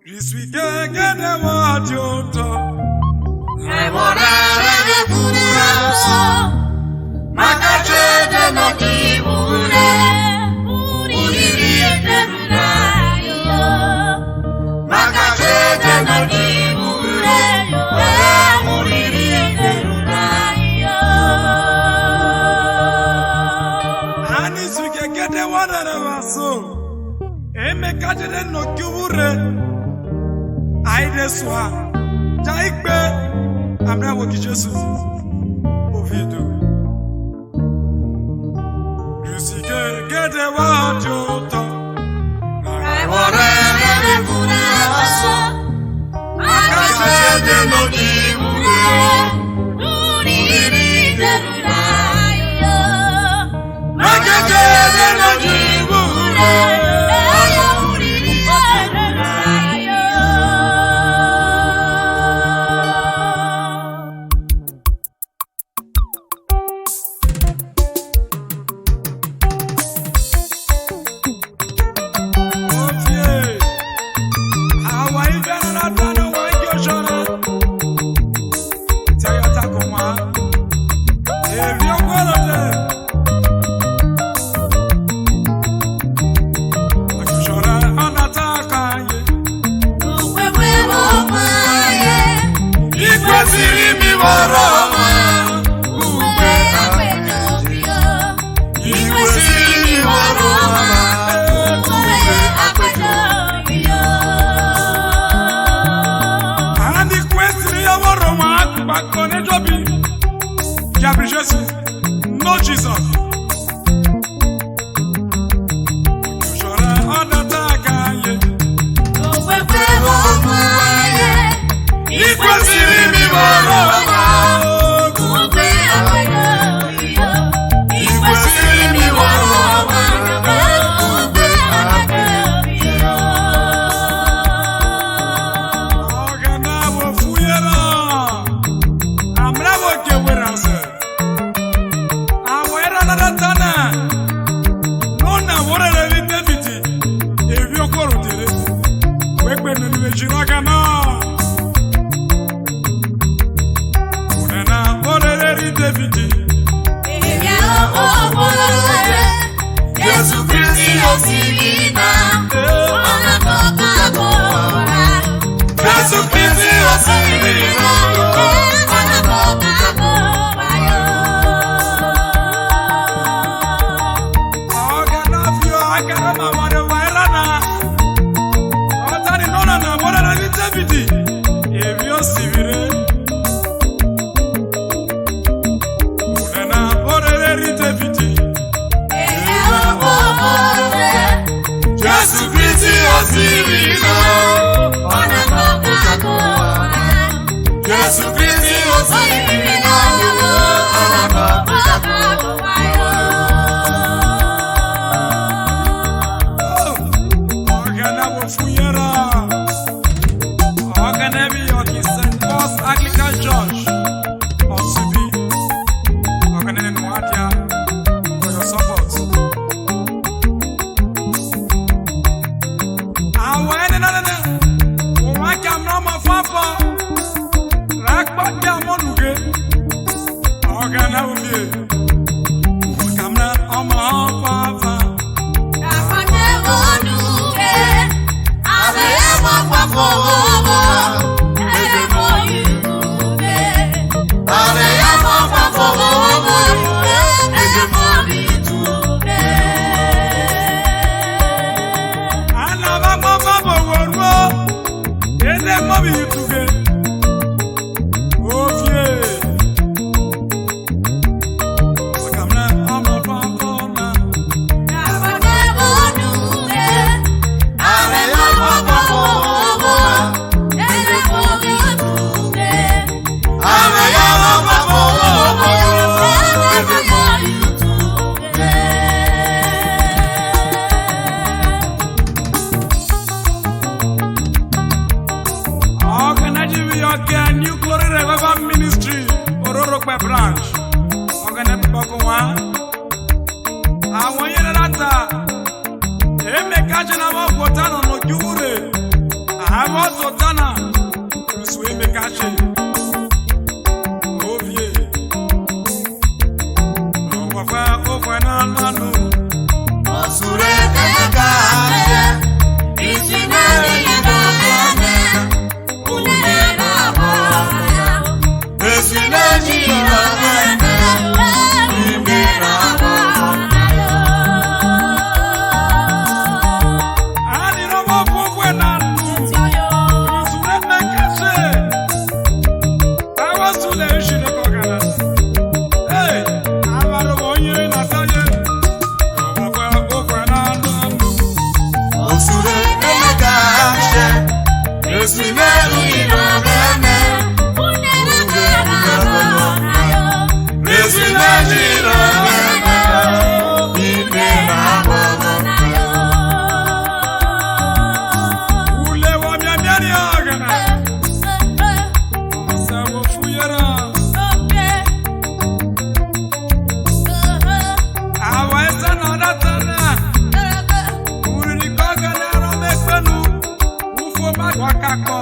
Je suis quelqu'un de moi, Dieu. No Jesus. branch. kaje na mokotana no jure avo sotana ruswe me kaje ovie no wafa ofana nanu Osure kaje isinani yidogane unena bana esinani yidogane unena bana ani no mokwe nanu ruswe me kaje awa sule shine kokana hey avaro onye na saye Osure kaje esinani yidogane esinani yidogane unena bana ule wa miamiani agana sabo fuyera awa esa na datana uri kokana ramekanu ufo magwakako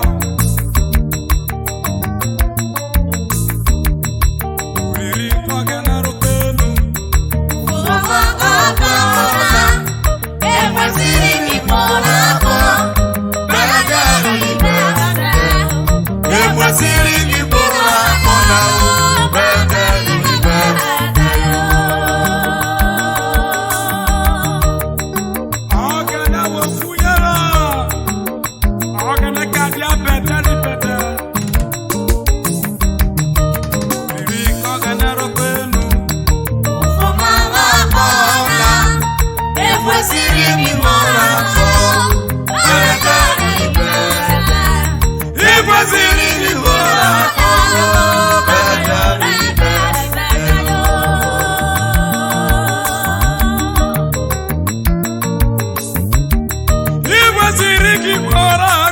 uri kokana rokenu agana wo fuyera agana kadia betari beta uri kokana rokenu Iwaziriki kora